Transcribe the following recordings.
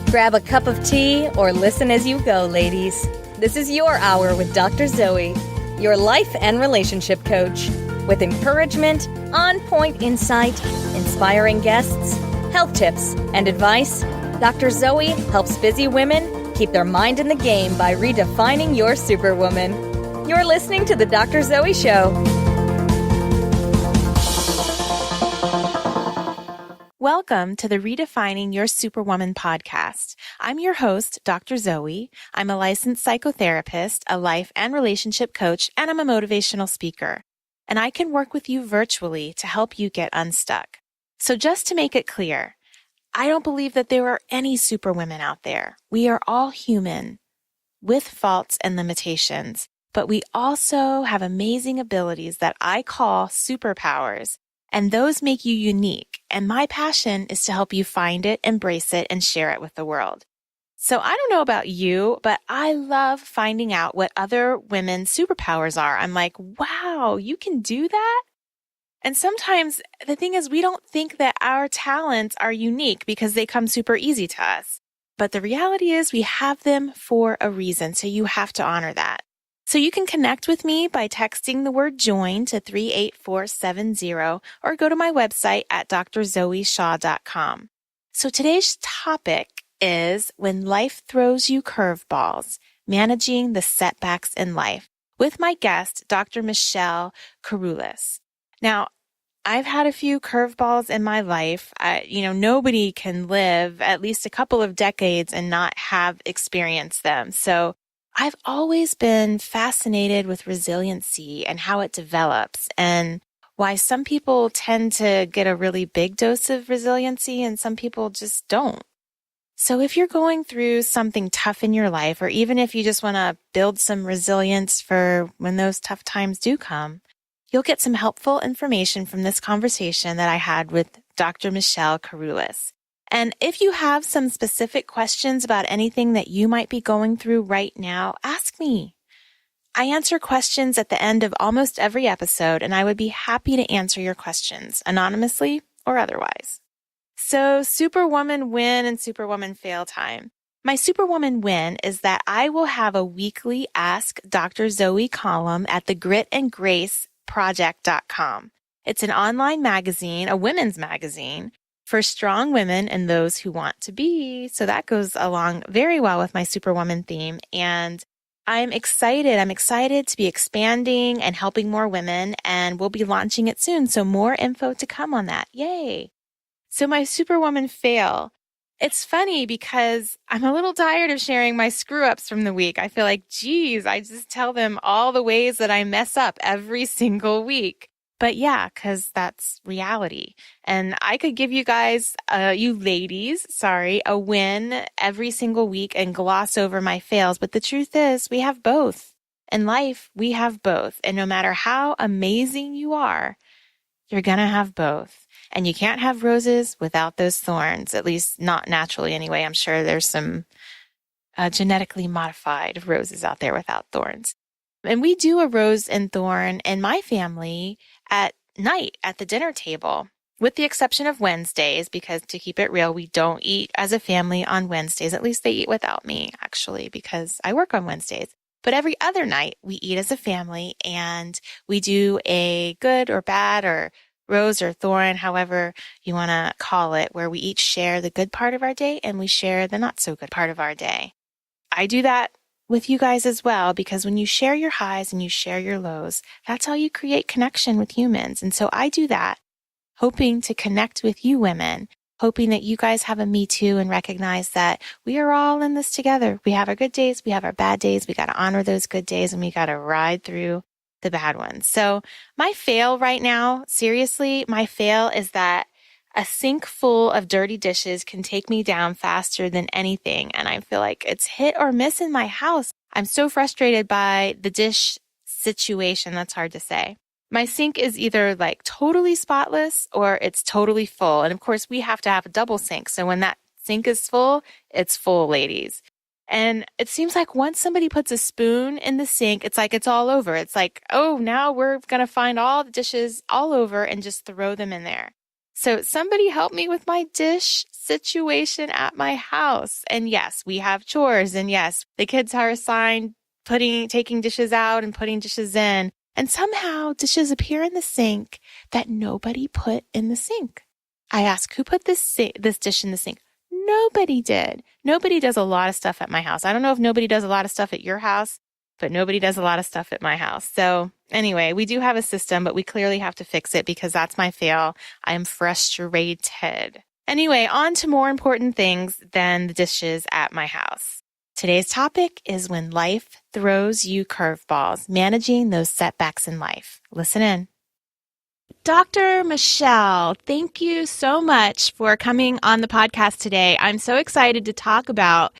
Grab a cup of tea or listen as you go, ladies. This is your hour with Dr. Zoe, your life and relationship coach. With encouragement, on-point insight, inspiring guests, health tips, and advice, Dr. Zoe helps busy women keep their mind in the game by redefining your superwoman. You're listening to The Dr. Zoe Show. Welcome to the Redefining Your Superwoman podcast. I'm your host, Dr. Zoe. I'm a licensed psychotherapist, a life and relationship coach, and I'm a motivational speaker. And I can work with you virtually to help you get unstuck. So just to make it clear, I don't believe that there are any superwomen out there. We are all human with faults and limitations, but we also have amazing abilities that I call superpowers. And those make you unique. And my passion is to help you find it, embrace it, and share it with the world. So I don't know about you, but I love finding out what other women's superpowers are. I'm like, wow, you can do that? And sometimes the thing is, we don't think that our talents are unique because they come super easy to us. But the reality is we have them for a reason. So you have to honor that. So you can connect with me by texting the word join to 38470 or go to my website at drzoeshaw.com. So today's topic is when life throws you curveballs, managing the setbacks in life with my guest, Dr. Michele Kerulis. Now, I've had a few curveballs in my life. Nobody can live at least a couple of decades and not have experienced them. So I've always been fascinated with resiliency and how it develops and why some people tend to get a really big dose of resiliency and some people just don't. So if you're going through something tough in your life, or even if you just want to build some resilience for when those tough times do come, you'll get some helpful information from this conversation that I had with Dr. Michele Kerulis. And if you have some specific questions about anything that you might be going through right now, ask me. I answer questions at the end of almost every episode, and I would be happy to answer your questions, anonymously or otherwise. So, Superwoman win and Superwoman fail time. My Superwoman win is that I will have a weekly Ask Dr. Zoe column at thegritandgraceproject.com. It's an online magazine, a women's magazine, for strong women and those who want to be. So that goes along very well with my Superwoman theme. And I'm excited. I'm excited to be expanding and helping more women, and we'll be launching it soon. So more info to come on that. Yay. So my Superwoman fail. It's funny because I'm a little tired of sharing my screw ups from the week. I feel like, geez, I just tell them all the ways that I mess up every single week. But yeah, because that's reality. And I could give you guys, you ladies, a win every single week and gloss over my fails. But the truth is, we have both. In life, we have both. And no matter how amazing you are, you're going to have both. And you can't have roses without those thorns, at least not naturally anyway. I'm sure there's some genetically modified roses out there without thorns. And we do a rose and thorn in my family at night at the dinner table, with the exception of Wednesdays, because to keep it real, we don't eat as a family on Wednesdays. At least they eat without me, actually, because I work on Wednesdays. But every other night we eat as a family, and we do a good or bad or rose or thorn, however you want to call it, where we each share the good part of our day and we share the not so good part of our day. I do that with you guys as well, because when you share your highs and you share your lows, that's how you create connection with humans. And so I do that, hoping to connect with you women, hoping that you guys have a me too and recognize that we are all in this together. We have our good days, we have our bad days, we got to honor those good days, and we got to ride through the bad ones. So my fail right now, seriously, my fail is that a sink full of dirty dishes can take me down faster than anything. And I feel like it's hit or miss in my house. I'm so frustrated by the dish situation. That's hard to say. My sink is either like totally spotless or it's totally full. And of course, we have to have a double sink. So when that sink is full, it's full, ladies. And it seems like once somebody puts a spoon in the sink, it's like it's all over. It's like, oh, now we're going to find all the dishes all over and just throw them in there. So somebody help me with my dish situation at my house. And yes, we have chores. And yes, the kids are assigned taking dishes out and putting dishes in. And somehow dishes appear in the sink that nobody put in the sink. I ask, who put this dish in the sink? Nobody did. Nobody does a lot of stuff at my house. I don't know if nobody does a lot of stuff at your house, but nobody does a lot of stuff at my house. So anyway, we do have a system, but we clearly have to fix it because that's my fail. I am frustrated. Anyway, on to more important things than the dishes at my house. Today's topic is when life throws you curveballs, managing those setbacks in life. Listen in. Dr. Michele, thank you so much for coming on the podcast today. I'm so excited to talk about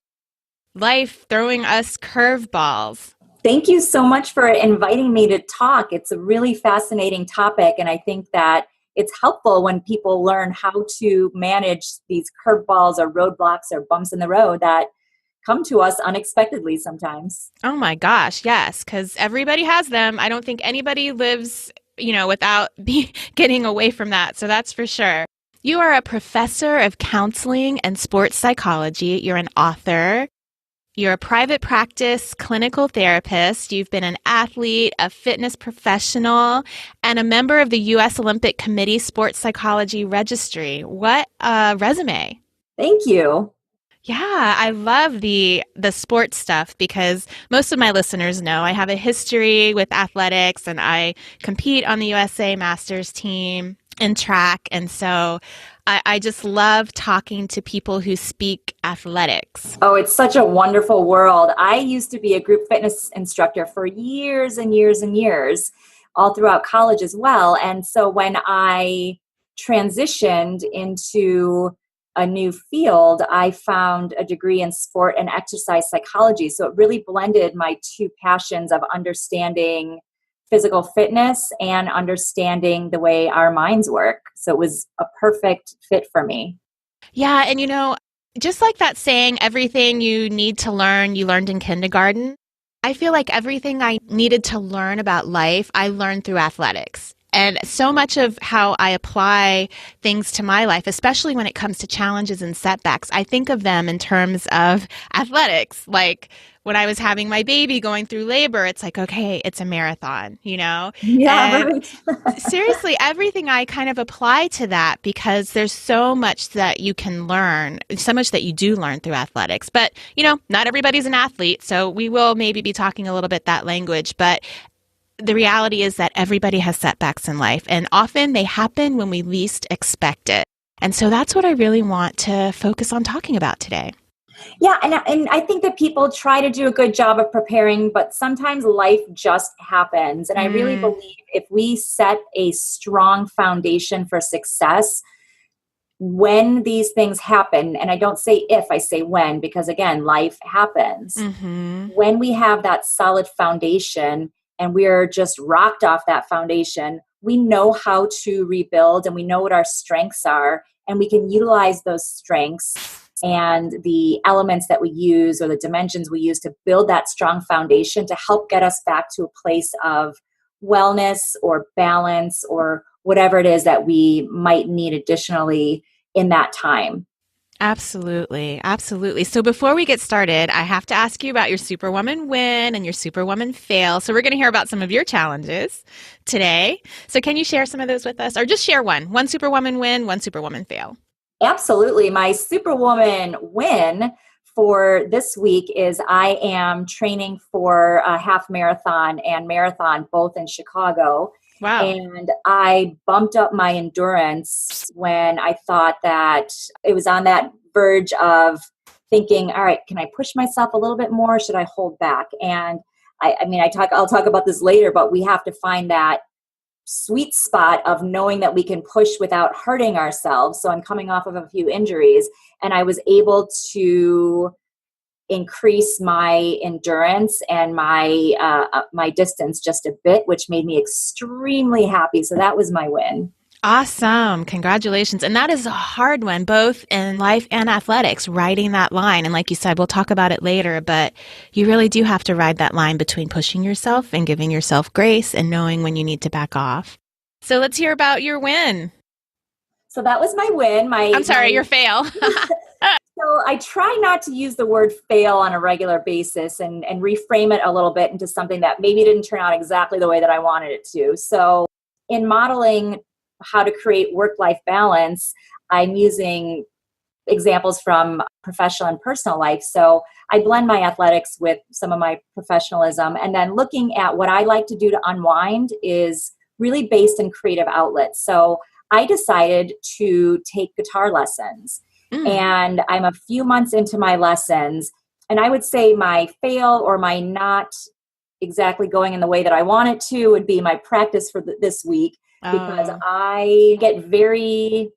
life throwing us curveballs. Thank you so much for inviting me to talk. It's a really fascinating topic, and I think that it's helpful when people learn how to manage these curveballs or roadblocks or bumps in the road that come to us unexpectedly sometimes. Oh my gosh, yes, because everybody has them. I don't think anybody lives, without getting away from that. So that's for sure. You are a professor of counseling and sports psychology. You're an author. You're a private practice clinical therapist. You've been an athlete, a fitness professional, and a member of the U.S. Olympic Committee Sports Psychology Registry. What a resume. Thank you. Yeah, I love the sports stuff because most of my listeners know I have a history with athletics and I compete on the USA Masters team in track. And so I just love talking to people who speak athletics. Oh, it's such a wonderful world. I used to be a group fitness instructor for years and years and years, all throughout college as well. And so when I transitioned into a new field, I found a degree in sport and exercise psychology. So it really blended my two passions of understanding physical fitness and understanding the way our minds work. So it was a perfect fit for me. Yeah. And just like that saying, everything you need to learn, you learned in kindergarten. I feel like everything I needed to learn about life, I learned through athletics. And so much of how I apply things to my life, especially when it comes to challenges and setbacks, I think of them in terms of athletics. Like when I was having my baby going through labor, it's like, okay, it's a marathon, Yeah, And right. seriously, everything I kind of apply to that because there's so much that you can learn, so much that you do learn through athletics. But, not everybody's an athlete, so we will maybe be talking a little bit that language. But the reality is that everybody has setbacks in life, and often they happen when we least expect it. And so that's what I really want to focus on talking about today. Yeah, and I think that people try to do a good job of preparing, but sometimes life just happens. And I really believe if we set a strong foundation for success, when these things happen, and I don't say if, I say when, because again, life happens. Mm-hmm. When we have that solid foundation and we're just rocked off that foundation, we know how to rebuild and we know what our strengths are, and we can utilize those strengths and the elements that we use or the dimensions we use to build that strong foundation to help get us back to a place of wellness or balance or whatever it is that we might need additionally in that time. Absolutely. Absolutely. So before we get started, I have to ask you about your Superwoman win and your Superwoman fail. So we're going to hear about some of your challenges today. So can you share some of those with us, or just share one Superwoman win, one Superwoman fail? Absolutely. My Superwoman win for this week is I am training for a half marathon and marathon, both in Chicago. Wow. And I bumped up my endurance when I thought that it was on that verge of thinking, all right, can I push myself a little bit more? Should I hold back? And I'll talk about this later, but we have to find that sweet spot of knowing that we can push without hurting ourselves. So I'm coming off of a few injuries, and I was able to increase my endurance and my distance just a bit, which made me extremely happy. So that was my win. Awesome. Congratulations. And that is a hard one, both in life and athletics, riding that line. And like you said, we'll talk about it later, but you really do have to ride that line between pushing yourself and giving yourself grace and knowing when you need to back off. So let's hear about your win. So that was my win. I'm sorry, your fail. So I try not to use the word fail on a regular basis and reframe it a little bit into something that maybe didn't turn out exactly the way that I wanted it to. So in modeling how to create work-life balance, I'm using examples from professional and personal life. So I blend my athletics with some of my professionalism. And then looking at what I like to do to unwind is really based in creative outlets. So I decided to take guitar lessons. And I'm a few months into my lessons. And I would say my fail or my not exactly going in the way that I want it to would be my practice for this week, because I get very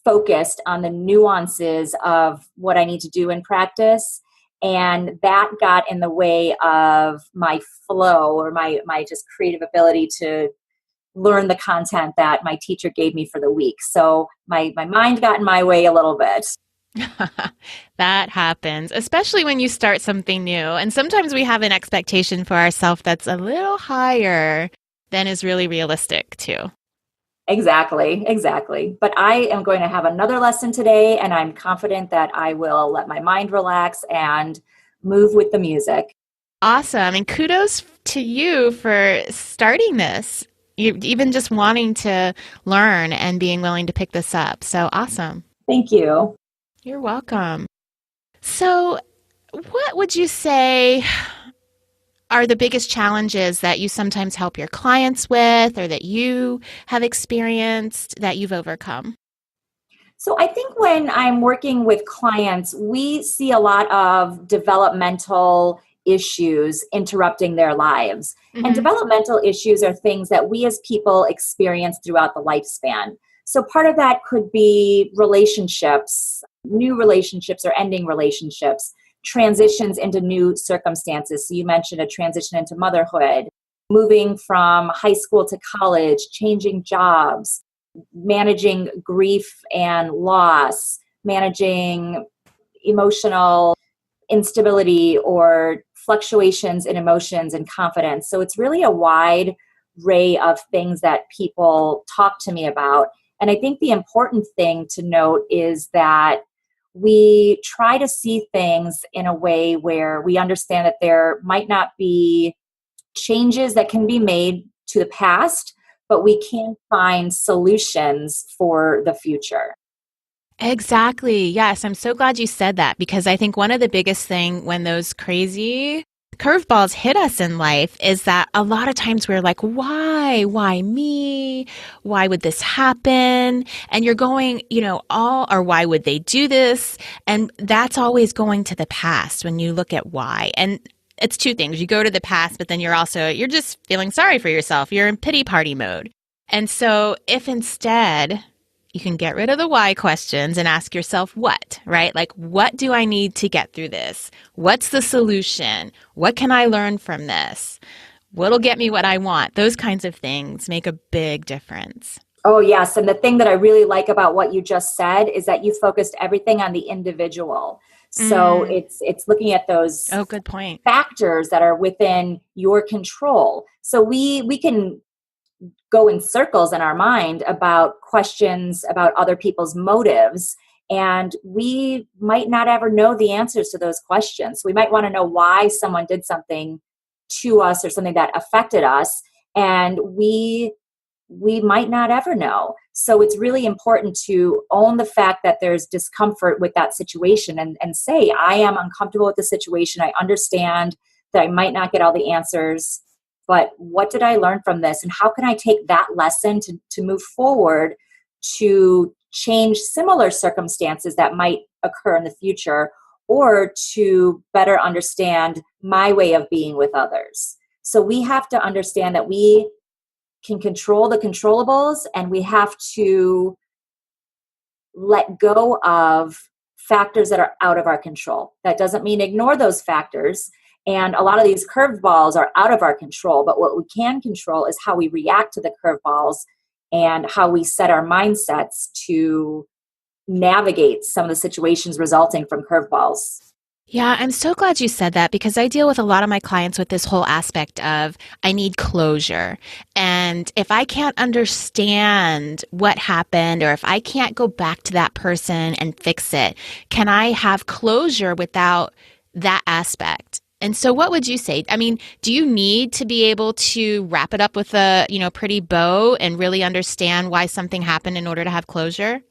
focused on the nuances of what I need to do in practice. And that got in the way of my flow or my just creative ability to learn the content that my teacher gave me for the week. So my mind got in my way a little bit. That happens, especially when you start something new. And sometimes we have an expectation for ourselves that's a little higher than is really realistic too. Exactly. But I am going to have another lesson today, and I'm confident that I will let my mind relax and move with the music. Awesome. And kudos to you for starting this. You even just wanting to learn and being willing to pick this up. So awesome. Thank you. You're welcome. So what would you say are the biggest challenges that you sometimes help your clients with, or that you have experienced that you've overcome? So I think when I'm working with clients, we see a lot of developmental issues interrupting their lives. Mm-hmm. And developmental issues are things that we as people experience throughout the lifespan. So part of that could be relationships, new relationships or ending relationships, transitions into new circumstances. So you mentioned a transition into motherhood, moving from high school to college, changing jobs, managing grief and loss, managing emotional instability or fluctuations in emotions and confidence. So it's really a wide array of things that people talk to me about. And I think the important thing to note is that we try to see things in a way where we understand that there might not be changes that can be made to the past, but we can find solutions for the future. Exactly. Yes. I'm so glad you said that, because I think one of the biggest thing when those crazy curveballs hit us in life is that a lot of times we're like, why me? Why would this happen? And you're going, or why would they do this? And that's always going to the past when you look at why. And it's two things. You go to the past, but then you're just feeling sorry for yourself. You're in pity party mode. And so if instead you can get rid of the why questions and ask yourself what, right? Like, what do I need to get through this? What's the solution? What can I learn from this? What'll get me what I want? Those kinds of things make a big difference. Oh, yes. And the thing that I really like about what you just said is that you focused everything on the individual. So it's looking at those good point. factors that are within your control. So we can go in circles in our mind about questions about other people's motives, and we might not ever know the answers to those questions. We might want to know why someone did something to us or something that affected us, and we might not ever know. So it's really important to own the fact that there's discomfort with that situation and say, I am uncomfortable with the situation. I understand that I might not get all the answers, but what did I learn from this? And how can I take that lesson to move forward to change similar circumstances that might occur in the future, or to better understand my way of being with others? So we have to understand that we can control the controllables, and we have to let go of factors that are out of our control. That doesn't mean ignore those factors. And a lot of these curveballs are out of our control, but what we can control is how we react to the curveballs and how we set our mindsets to navigate some of the situations resulting from curveballs. Yeah, I'm so glad you said that because I deal with a lot of my clients with this whole aspect of I need closure. And if I can't understand what happened or if I can't go back to that person and fix it, can I have closure without that aspect? And so what would you say? I mean, do you need to be able to wrap it up with a, pretty bow and really understand why something happened in order to have closure?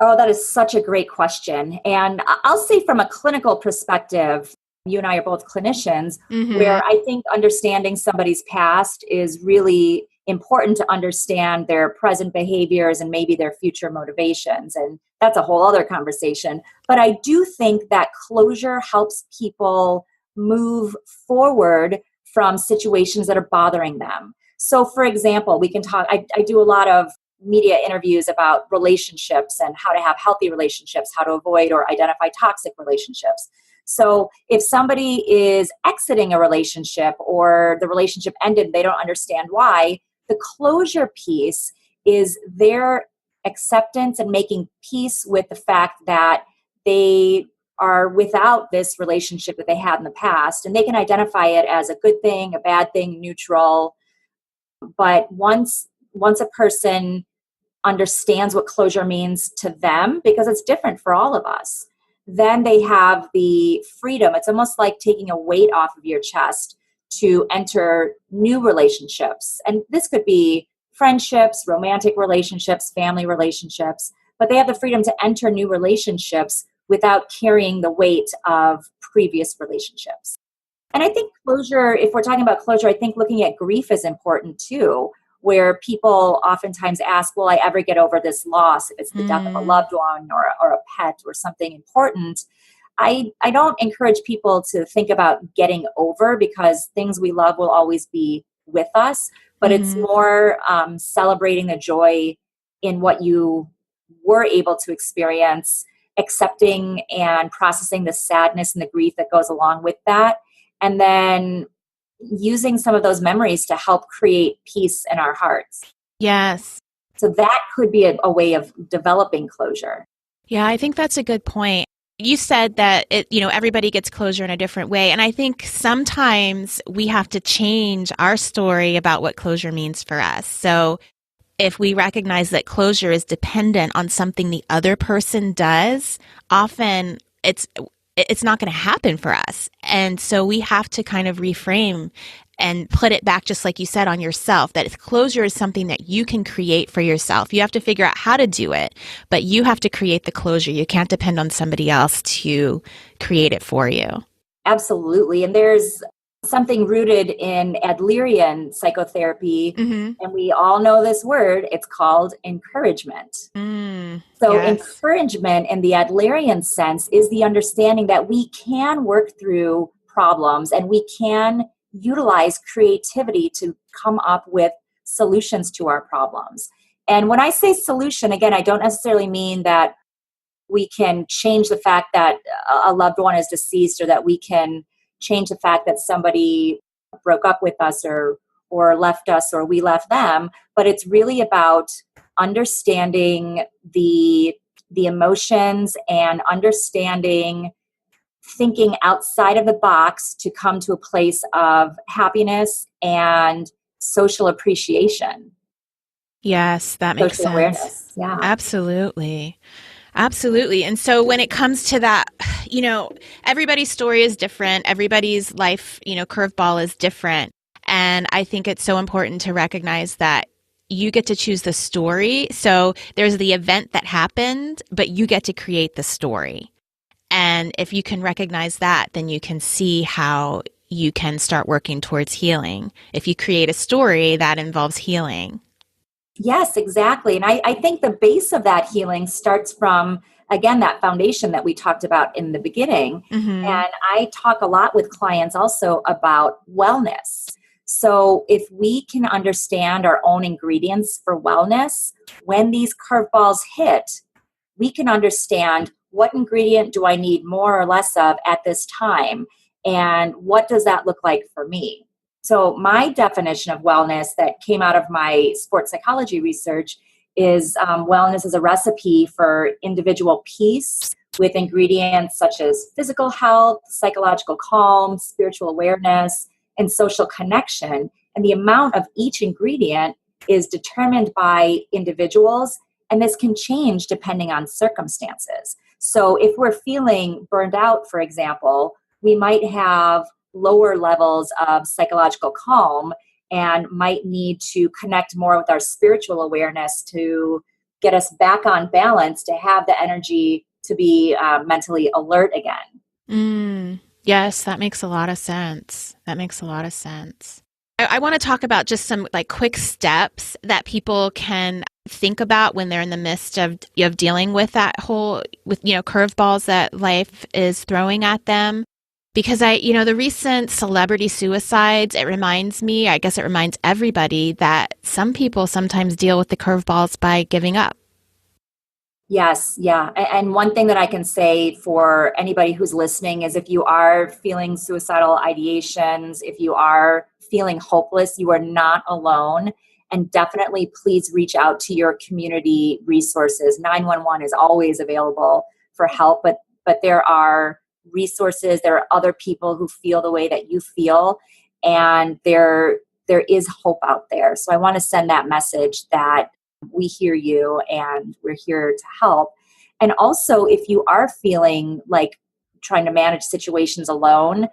Oh, that is such a great question. And I'll say from a clinical perspective, you and I are both clinicians, Mm-hmm. where I think understanding somebody's past is really important to understand their present behaviors and maybe their future motivations. And that's a whole other conversation. But I do think that closure helps people move forward from situations that are bothering them. So, for example, we can talk, I do a lot of media interviews about relationships and how to have healthy relationships, how to avoid or identify toxic relationships. So if somebody is exiting a relationship or the relationship ended, they don't understand why, the closure piece is their acceptance and making peace with the fact that they are without this relationship that they had in the past, and they can identify it as a good thing, a bad thing, neutral. But once a person understands what closure means to them, because it's different for all of us, then they have the freedom. It's almost like taking a weight off of your chest to enter new relationships. And this could be friendships, romantic relationships, family relationships, but they have the freedom to enter new relationships without carrying the weight of previous relationships. And I think closure, if we're talking about closure, I think looking at grief is important too, where people oftentimes ask, will I ever get over this loss? If it's the death of a Mm, loved one or a pet or something important. I don't encourage people to think about getting over, because things we love will always be with us, but it's mm-hmm. more celebrating the joy in what you were able to experience, accepting and processing the sadness and the grief that goes along with that, and then using some of those memories to help create peace in our hearts. Yes. So that could be a way of developing closure. Yeah, I think that's a good point. You said that everybody gets closure in a different way. And I think sometimes we have to change our story about what closure means for us. So if we recognize that closure is dependent on something the other person does, often it's not going to happen for us. And so we have to kind of reframe and put it back, just like you said, on yourself, that closure is something that you can create for yourself. You have to figure out how to do it, but you have to create the closure. You can't depend on somebody else to create it for you. Absolutely. And there's something rooted in Adlerian psychotherapy, Mm-hmm. and we all know this word. It's called encouragement. So, Yes. encouragement in the Adlerian sense is the understanding that we can work through problems and we can utilize creativity to come up with solutions to our problems. And when I say solution, again, I don't necessarily mean that we can change the fact that a loved one is deceased, or that we can change the fact that somebody broke up with us or left us or we left them, but it's really about understanding the emotions and understanding, thinking outside of the box to come to a place of happiness and social appreciation, Yes, that makes social sense. awareness. Yeah. Absolutely. Absolutely. And so when it comes to that, everybody's story is different. Everybody's life, curveball is different. And I think it's so important to recognize that you get to choose the story. So there's the event that happened, but you get to create the story. And if you can recognize that, then you can see how you can start working towards healing. If you create a story that involves healing. Yes, exactly. And I think the base of that healing starts from, again, that foundation that we talked about in the beginning. Mm-hmm. And I talk a lot with clients also about wellness. So if we can understand our own ingredients for wellness, when these curveballs hit, we can understand what ingredient do I need more or less of at this time, and what does that look like for me. So my definition of wellness that came out of my sports psychology research is wellness is a recipe for individual peace with ingredients such as physical health, psychological calm, spiritual awareness, and social connection. And the amount of each ingredient is determined by individuals, and this can change depending on circumstances. So if we're feeling burned out, for example, we might have lower levels of psychological calm and might need to connect more with our spiritual awareness to get us back on balance, to have the energy to be mentally alert again. Yes, that makes a lot of sense. That makes a lot of sense. I want to talk about just some like quick steps that people can think about when they're in the midst of dealing with that whole, with, curveballs that life is throwing at them. Because the recent celebrity suicides, it reminds me, I guess it reminds everybody that some people sometimes deal with the curveballs by giving up. Yes, yeah. And one thing that I can say for anybody who's listening is if you are feeling suicidal ideations, if you are feeling hopeless, you are not alone. And definitely please reach out to your community resources. 911 is always available for help, but there are resources, there are other people who feel the way that you feel, and there is hope out there. So I want to send that message that we hear you and we're here to help. And also, if you are feeling like trying to manage situations alone,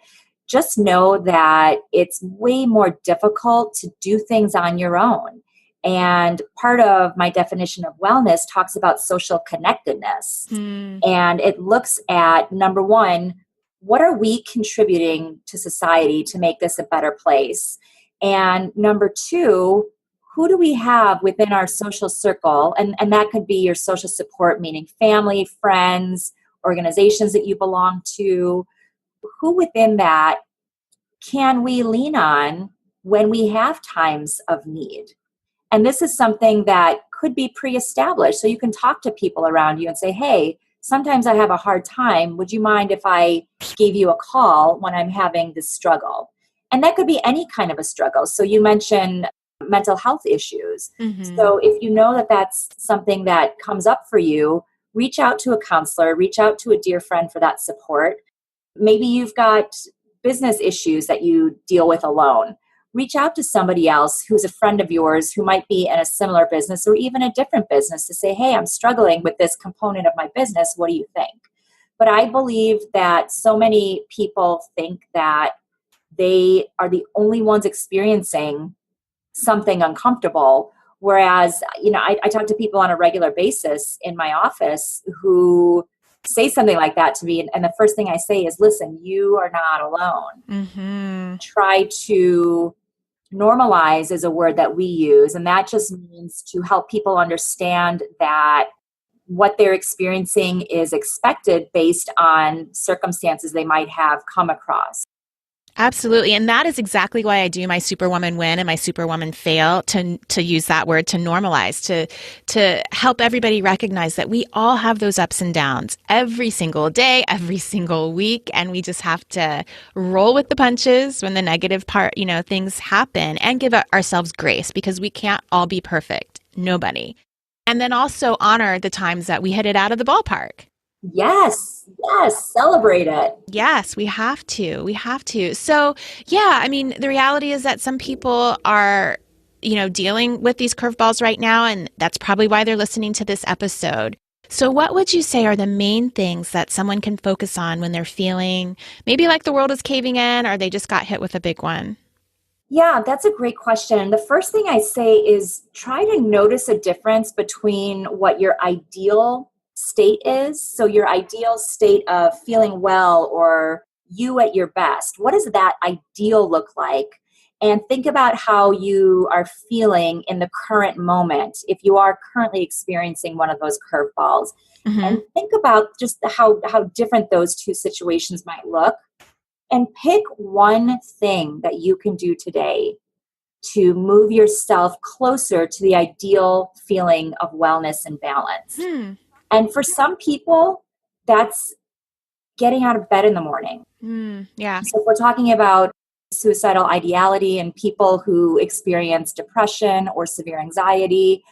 just know that it's way more difficult to do things on your own. And part of my definition of wellness talks about social connectedness. And it looks at, number one, what are we contributing to society to make this a better place? And number two, who do we have within our social circle? And that could be your social support, meaning family, friends, organizations that you belong to. Who within that can we lean on when we have times of need? And this is something that could be pre-established. So you can talk to people around you and say, hey, sometimes I have a hard time. Would you mind if I gave you a call when I'm having this struggle? And that could be any kind of a struggle. So you mentioned mental health issues. So if you know that that's something that comes up for you, reach out to a counselor, reach out to a dear friend for that support. Maybe you've got business issues that you deal with alone. Reach out to somebody else who's a friend of yours who might be in a similar business or even a different business to say, hey, I'm struggling with this component of my business. What do you think? But I believe that so many people think that they are the only ones experiencing something uncomfortable. Whereas, I talk to people on a regular basis in my office who say something like that to me. And the first thing I say is, listen, you are not alone. Try to normalize is a word that we use. And that just means to help people understand that what they're experiencing is expected based on circumstances they might have come across. Absolutely. And that is exactly why I do my Superwoman win and my Superwoman fail, to use that word, to normalize, to help everybody recognize that we all have those ups and downs every single day, every single week. And we just have to roll with the punches when the negative part, things happen, and give ourselves grace, because we can't all be perfect. Nobody. And then also honor the times that we hit it out of the ballpark. Yes, celebrate it. Yes, we have to. So, yeah, the reality is that some people are, dealing with these curveballs right now, and that's probably why they're listening to this episode. So what would you say are the main things that someone can focus on when they're feeling maybe like the world is caving in, or they just got hit with a big one? Yeah, that's a great question. The first thing I say is try to notice a difference between what your ideal state is. So your ideal state of feeling well or you at your best. What does that ideal look like? And think about how you are feeling in the current moment if you are currently experiencing one of those curveballs. And think about just how different those two situations might look. And pick one thing that you can do today to move yourself closer to the ideal feeling of wellness and balance. And for some people, that's getting out of bed in the morning. Yeah. So if we're talking about suicidal ideality and people who experience depression or severe anxiety,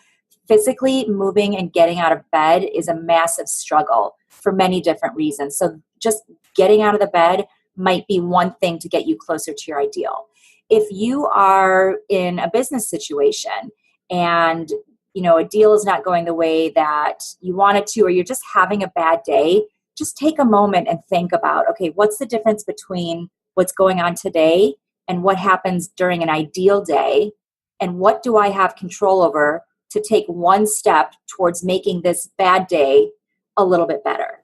physically moving and getting out of bed is a massive struggle. for many different reasons. So just getting out of the bed might be one thing to get you closer to your ideal. If you are in a business situation and a deal is not going the way that you want it to, or you're just having a bad day, just take a moment and think about, okay, what's the difference between what's going on today and what happens during an ideal day? And what do I have control over to take one step towards making this bad day a little bit better?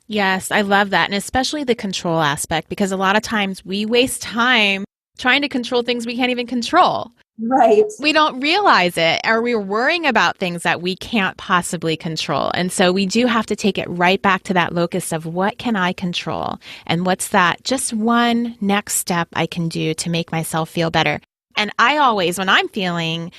Yes, I love that. And especially the control aspect, because a lot of times we waste time trying to control things we can't even control. Right. We don't realize it, or we're worrying about things that we can't possibly control. And so we do have to take it right back to that locus of what can I control? And what's that just one next step I can do to make myself feel better? And I always, when I'm feeling,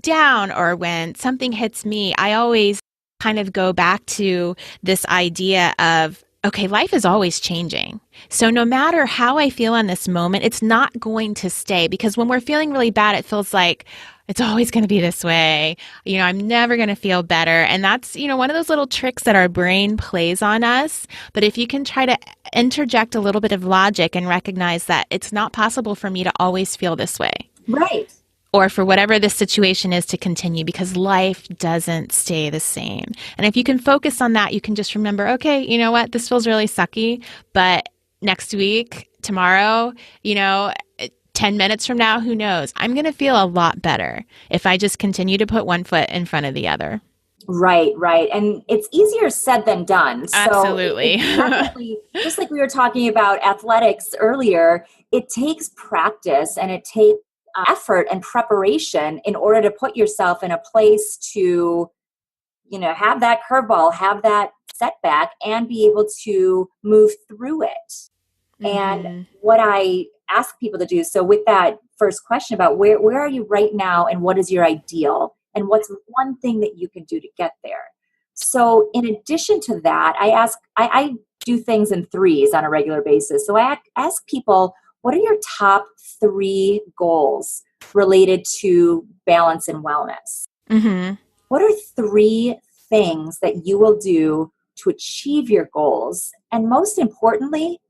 down, or when something hits me, I always kind of go back to this idea of, okay, life is always changing. So no matter how I feel in this moment, it's not going to stay, because when we're feeling really bad, it feels like it's always going to be this way. I'm never going to feel better. And that's, one of those little tricks that our brain plays on us. But if you can try to interject a little bit of logic and recognize that it's not possible for me to always feel this way. Right. Or for whatever the situation is to continue, because life doesn't stay the same. And if you can focus on that, you can just remember, okay, you know what, this feels really sucky, but next week, tomorrow, 10 minutes from now, who knows? I'm going to feel a lot better if I just continue to put one foot in front of the other. Right. And it's easier said than done. So absolutely. Definitely, just like we were talking about athletics earlier, it takes practice and it takes effort and preparation in order to put yourself in a place to, have that curveball, have that setback, and be able to move through it. Mm-hmm. And what I ask people to do, so with that first question about where are you right now and what is your ideal and what's one thing that you can do to get there. So in addition to that, I do things in threes on a regular basis. So I ask people, what are your top 3 goals related to balance and wellness? Mm-hmm. What are 3 things that you will do to achieve your goals? And most importantly,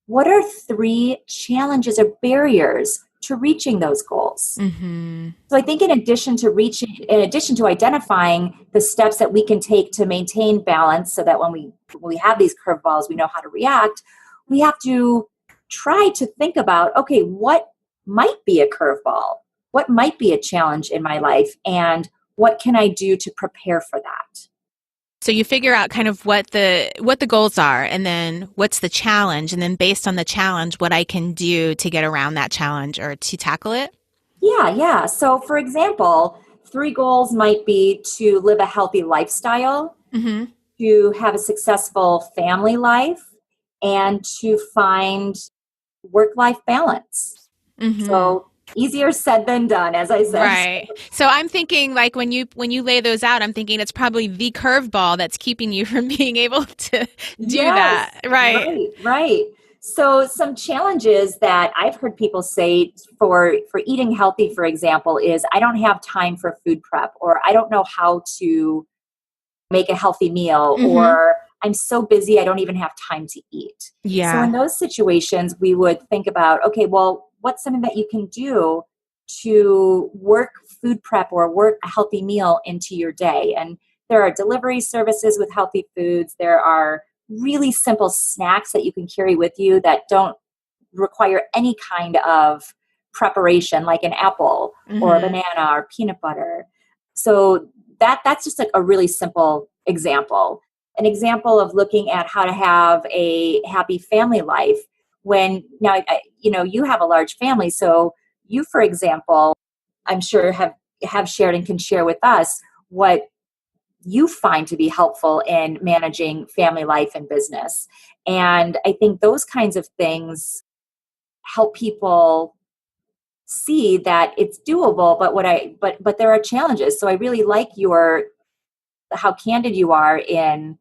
what are 3 challenges or barriers to reaching those goals? Mm-hmm. So I think in addition to identifying the steps that we can take to maintain balance so that when we have these curveballs, we know how to react, we have to try to think about, okay, what might be a curveball? What might be a challenge in my life? And what can I do to prepare for that? So you figure out kind of what the goals are, and then what's the challenge, and then based on the challenge, what I can do to get around that challenge or to tackle it? Yeah. So for example, 3 goals might be to live a healthy lifestyle, mm-hmm. to have a successful family life, and to find work-life balance. Mm-hmm. So easier said than done, as I said. Right. So I'm thinking, like, when you lay those out, I'm thinking it's probably the curveball that's keeping you from being able to do that. Right. So some challenges that I've heard people say for eating healthy, for example, is I don't have time for food prep, or I don't know how to make a healthy meal, mm-hmm. or I'm so busy I don't even have time to eat. Yeah. So in those situations, we would think about, okay, well, what's something that you can do to work food prep or work a healthy meal into your day? And there are delivery services with healthy foods. There are really simple snacks that you can carry with you that don't require any kind of preparation, like an apple, mm-hmm. or a banana or peanut butter. So that's just like a really simple example. An example of looking at how to have a happy family life when now, you have a large family. So you, for example, I'm sure have shared and can share with us what you find to be helpful in managing family life and business. And I think those kinds of things help people see that it's doable, but there are challenges. So I really like how candid you are in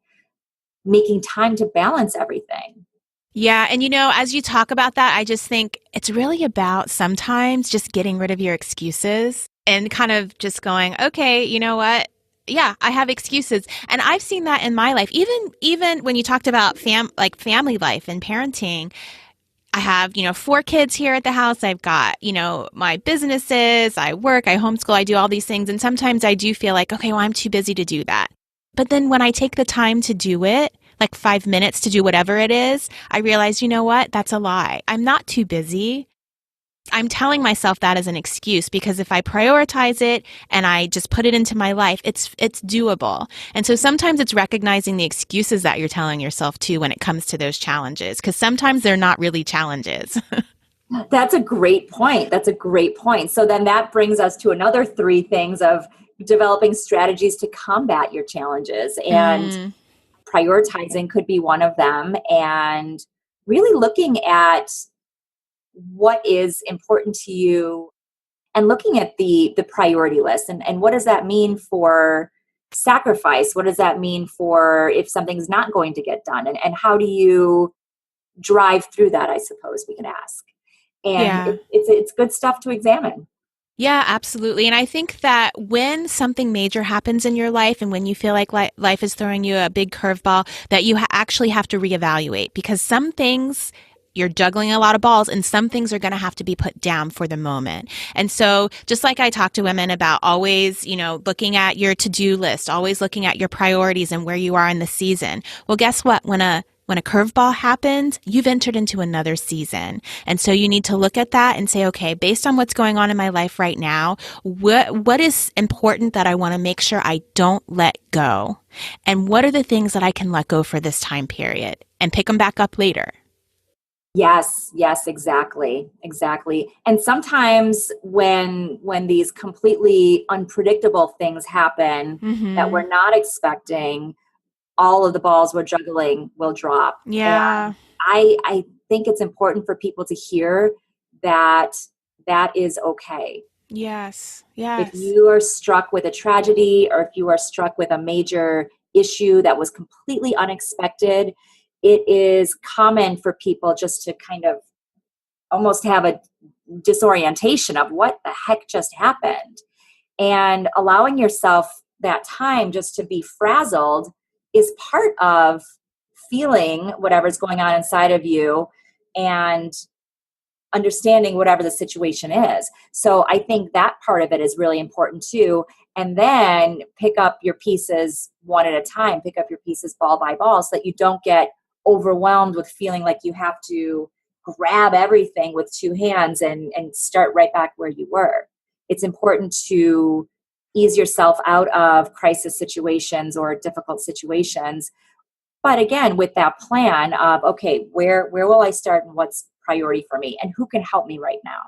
making time to balance everything. Yeah. And as you talk about that, I just think it's really about sometimes just getting rid of your excuses and kind of just going, okay, you know what? Yeah, I have excuses. And I've seen that in my life. Even when you talked about family life and parenting, I have, 4 kids here at the house. I've got, my businesses, I work, I homeschool, I do all these things. And sometimes I do feel like, okay, well, I'm too busy to do that. But then when I take the time to do it, like 5 minutes to do whatever it is, I realize, you know what? That's a lie. I'm not too busy. I'm telling myself that as an excuse because if I prioritize it and I just put it into my life, it's doable. And so sometimes it's recognizing the excuses that you're telling yourself too when it comes to those challenges, because sometimes they're not really challenges. That's a great point. That's a great point. So then that brings us to another 3 things of developing strategies to combat your challenges. And prioritizing could be one of them. And really looking at what is important to you and looking at the priority list and what does that mean for sacrifice? What does that mean for if something's not going to get done? And how do you drive through that, I suppose we can ask. And Yeah. it's good stuff to examine. Yeah, absolutely. And I think that when something major happens in your life and when you feel like life is throwing you a big curveball, that you actually have to reevaluate because some things you're juggling a lot of balls and some things are going to have to be put down for the moment. And so just like I talk to women about always, looking at your to-do list, always looking at your priorities and where you are in the season. Well, guess what? When a curveball happens, you've entered into another season. And so you need to look at that and say, okay, based on what's going on in my life right now, what is important that I want to make sure I don't let go? And what are the things that I can let go for this time period and pick them back up later? Yes, exactly. And sometimes when these completely unpredictable things happen that Mm-hmm. we're not expecting, all of the balls we're juggling will drop. Yeah. And I think it's important for people to hear that that is okay. Yes. If Yes. you are struck with a tragedy or if you are struck with a major issue that was completely unexpected, it is common for people just to kind of almost have a disorientation of what the heck just happened. And allowing yourself that time just to be frazzled is part of feeling whatever's going on inside of you and understanding whatever the situation is. So I think that part of it is really important too. And then pick up your pieces one at a time, pick up your pieces ball by ball so that you don't get overwhelmed with feeling like you have to grab everything with 2 hands and start right back where you were. It's important to ease yourself out of crisis situations or difficult situations, but again, with that plan of, okay, where will I start and what's priority for me and who can help me right now?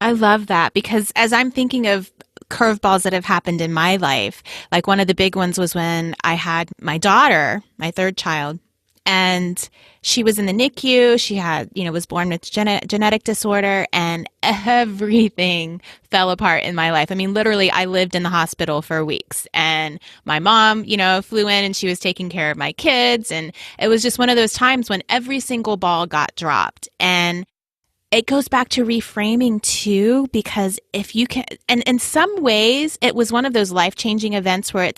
I love that because as I'm thinking of curveballs that have happened in my life, like one of the big ones was when I had my daughter, my 3rd child, and she was in the NICU. She had, was born with genetic disorder and everything fell apart in my life. I mean, literally, I lived in the hospital for weeks and my mom, flew in and she was taking care of my kids. And it was just one of those times when every single ball got dropped. And it goes back to reframing too, because if you can, and in some ways, it was one of those life-changing events where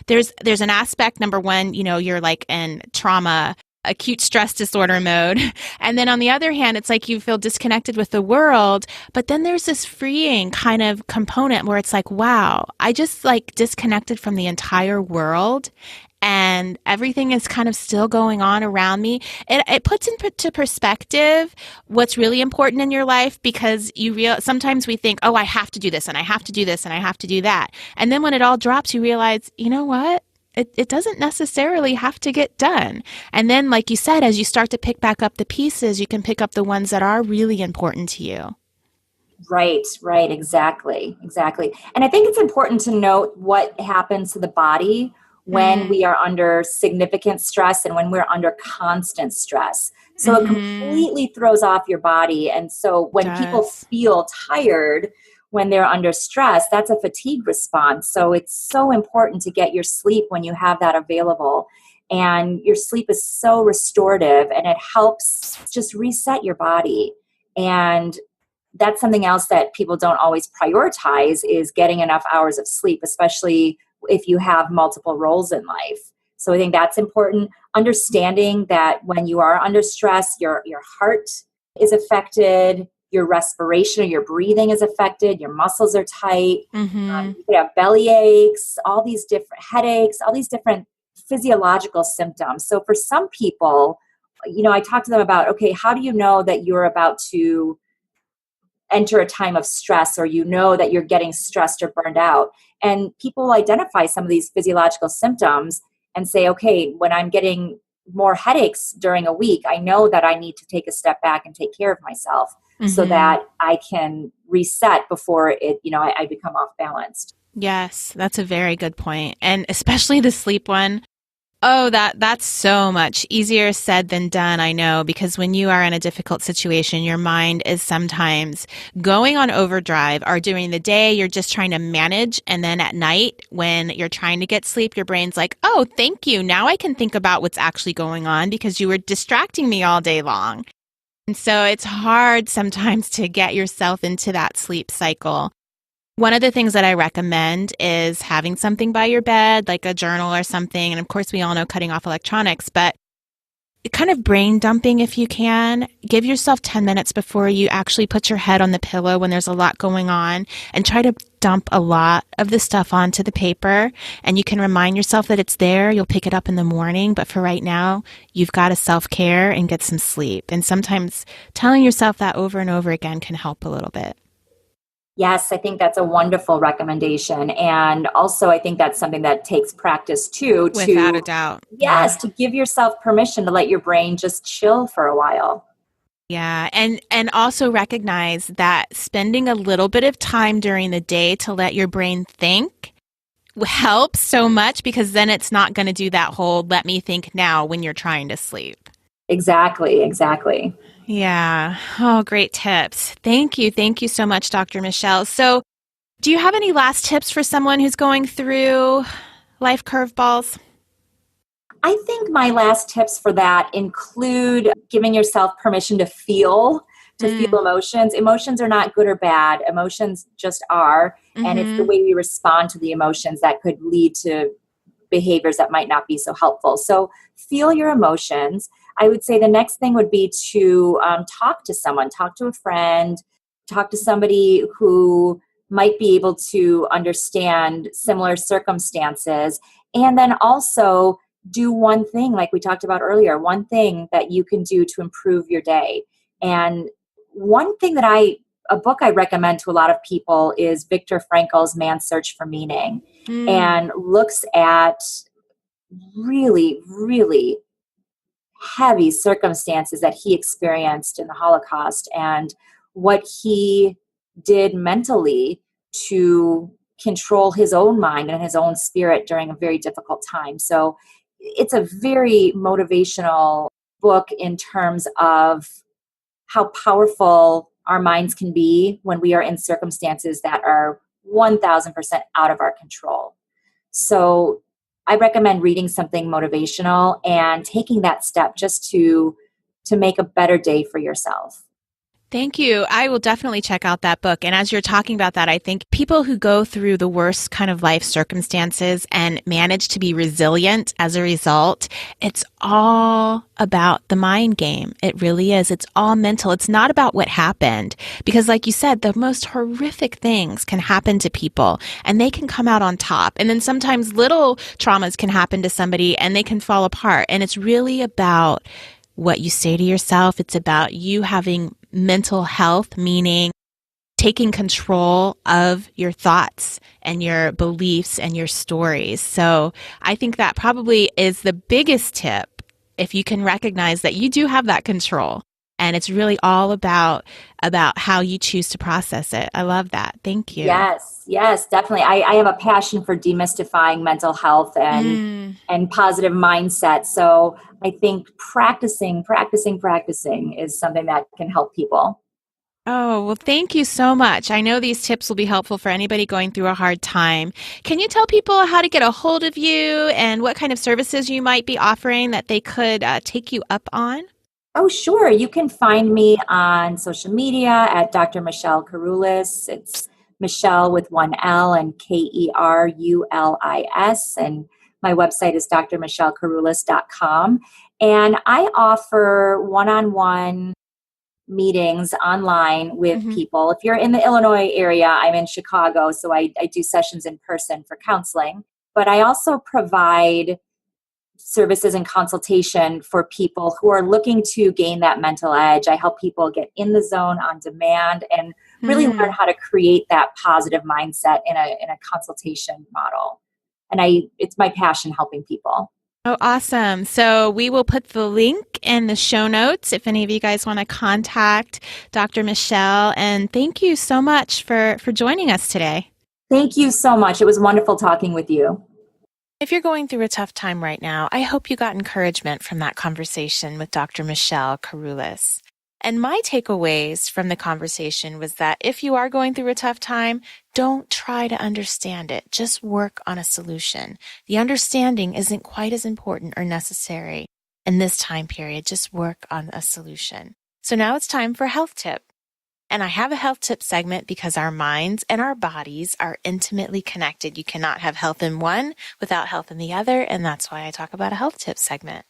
there's an aspect, number one, you're like in trauma, acute stress disorder mode. And then on the other hand, it's like you feel disconnected with the world, but then there's this freeing kind of component where it's like, wow, I just like disconnected from the entire world and everything is kind of still going on around me. It puts into perspective what's really important in your life because sometimes we think, oh, I have to do this and I have to do this and I have to do that. And then when it all drops, you realize, you know what? It doesn't necessarily have to get done. And then, like you said, as you start to pick back up the pieces, you can pick up the ones that are really important to you. Right, exactly. And I think it's important to note what happens to the body when Mm. we are under significant stress and when we're under constant stress. So it Mm-hmm. completely throws off your body. And so when people Does. feel tired when they're under stress, that's a fatigue response. So it's so important to get your sleep when you have that available. And your sleep is so restorative and it helps just reset your body. And that's something else that people don't always prioritize is getting enough hours of sleep, especially if you have multiple roles in life. So I think that's important. Understanding that when you are under stress, your heart is affected, your respiration or your breathing is affected, your muscles are tight, you could have belly aches, all these different headaches, all these different physiological symptoms. So for some people, I talk to them about, okay, how do you know that you're about to enter a time of stress, or that you're getting stressed or burned out? And people identify some of these physiological symptoms and say, okay, when I'm getting more headaches during a week, I know that I need to take a step back and take care of myself so that I can reset before I become off balanced. Yes, that's a very good point. And especially the sleep one. Oh, that's so much easier said than done, I know, because when you are in a difficult situation, your mind is sometimes going on overdrive, or during the day, you're just trying to manage. And then at night, when you're trying to get sleep, your brain's like, oh, thank you. Now I can think about what's actually going on because you were distracting me all day long. And so it's hard sometimes to get yourself into that sleep cycle. One of the things that I recommend is having something by your bed, like a journal or something. And of course, we all know cutting off electronics, but kind of brain dumping if you can. Give yourself 10 minutes before you actually put your head on the pillow when there's a lot going on, and try to dump a lot of the stuff onto the paper. And you can remind yourself that it's there. You'll pick it up in the morning. But for right now, you've got to self-care and get some sleep. And sometimes telling yourself that over and over again can help a little bit. Yes, I think that's a wonderful recommendation. And also, I think that's something that takes practice too. Without a doubt. Yes, to give yourself permission to let your brain just chill for a while. Yeah. And also recognize that spending a little bit of time during the day to let your brain think helps so much, because then it's not going to do that whole let me think now when you're trying to sleep. Exactly. Yeah. Oh, great tips. Thank you. Thank you so much, Dr. Michele. So do you have any last tips for someone who's going through life curveballs? I think my last tips for that include giving yourself permission to feel emotions. Emotions are not good or bad. Emotions just are. And it's the way we respond to the emotions that could lead to behaviors that might not be so helpful. So feel your emotions. I would say the next thing would be to talk to someone, talk to a friend, talk to somebody who might be able to understand similar circumstances. And then also do one thing, like we talked about earlier, one thing that you can do to improve your day. And one thing that a book I recommend to a lot of people is Viktor Frankl's Man's Search for Meaning, and looks at really, really heavy circumstances that he experienced in the Holocaust and what he did mentally to control his own mind and his own spirit during a very difficult time. So it's a very motivational book in terms of how powerful our minds can be when we are in circumstances that are 1000% out of our control. So I recommend reading something motivational and taking that step just to make a better day for yourself. Thank you. I will definitely check out that book. And as you're talking about that, I think people who go through the worst kind of life circumstances and manage to be resilient as a result, it's all about the mind game. It really is. It's all mental. It's not about what happened. Because like you said, the most horrific things can happen to people and they can come out on top. And then sometimes little traumas can happen to somebody and they can fall apart. And it's really about what you say to yourself. It's about you having mental health, meaning taking control of your thoughts and your beliefs and your stories. So I think that probably is the biggest tip, if you can recognize that you do have that control. And it's really all about how you choose to process it. I love that. Thank you. Yes, definitely. I have a passion for demystifying mental health and positive mindset. So I think practicing is something that can help people. Oh, well, thank you so much. I know these tips will be helpful for anybody going through a hard time. Can you tell people how to get a hold of you and what kind of services you might be offering that they could take you up on? Oh, sure. You can find me on social media at Dr. Michele Kerulis. It's Michele with one L and Kerulis. And my website is drmichelekerulis.com. And I offer one-on-one meetings online with people. If you're in the Illinois area, I'm in Chicago, so I do sessions in person for counseling. But I also provide services and consultation for people who are looking to gain that mental edge. I help people get in the zone on demand and really learn how to create that positive mindset in a consultation model. And it's my passion helping people. Oh, awesome. So we will put the link in the show notes if any of you guys want to contact Dr. Michele. And thank you so much for joining us today. Thank you so much. It was wonderful talking with you. If you're going through a tough time right now, I hope you got encouragement from that conversation with Dr. Michele Kerulis. And my takeaways from the conversation was that if you are going through a tough time, don't try to understand it. Just work on a solution. The understanding isn't quite as important or necessary in this time period. Just work on a solution. So now it's time for a health tip. And I have a health tip segment because our minds and our bodies are intimately connected. You cannot have health in one without health in the other. And that's why I talk about a health tip segment.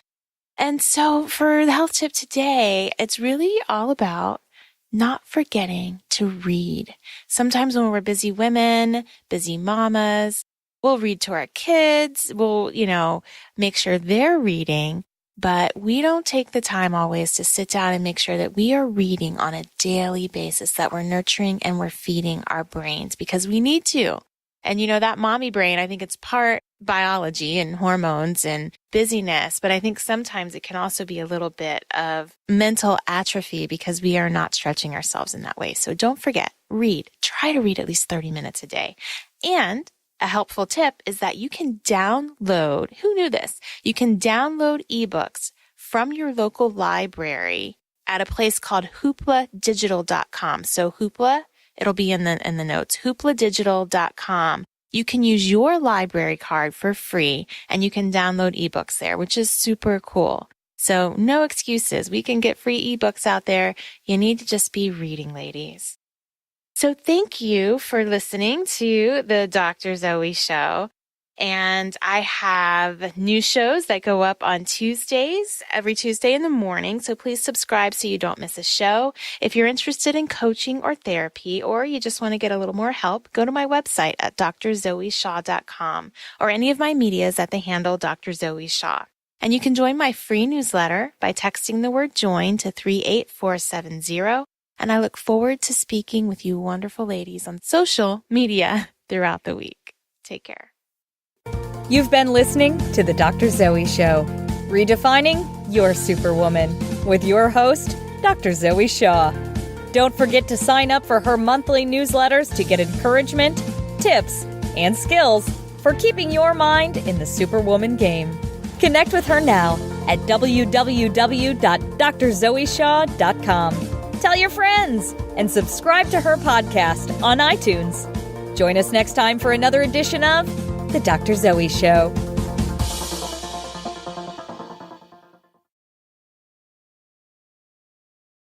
And so for the health tip today, it's really all about not forgetting to read. Sometimes when we're busy women, busy mamas, we'll read to our kids. We'll, make sure they're reading, but we don't take the time always to sit down and make sure that we are reading on a daily basis, that we're nurturing and we're feeding our brains because we need to. And that mommy brain, I think it's part biology and hormones and busyness, but I think sometimes it can also be a little bit of mental atrophy because we are not stretching ourselves in that way. So don't forget, read. Try to read at least 30 minutes a day. And a helpful tip is that you can download, who knew this? You can download ebooks from your local library at a place called hoopladigital.com. So Hoopla, it'll be in the notes, hoopladigital.com. You can use your library card for free and you can download ebooks there, which is super cool. So no excuses. We can get free ebooks out there. You need to just be reading, ladies. So thank you for listening to the Dr. Zoe Show. And I have new shows that go up on Tuesdays, every Tuesday in the morning. So please subscribe so you don't miss a show. If you're interested in coaching or therapy, or you just want to get a little more help, go to my website at drzoeshaw.com or any of my medias at the handle Dr. Zoe Shaw. And you can join my free newsletter by texting the word join to 38470. And I look forward to speaking with you wonderful ladies on social media throughout the week. Take care. You've been listening to The Dr. Zoe Show, redefining your superwoman, with your host, Dr. Zoe Shaw. Don't forget to sign up for her monthly newsletters to get encouragement, tips, and skills for keeping your mind in the superwoman game. Connect with her now at www.drzoeshaw.com. Tell your friends and subscribe to her podcast on iTunes. Join us next time for another edition of The Dr. Zoe Show.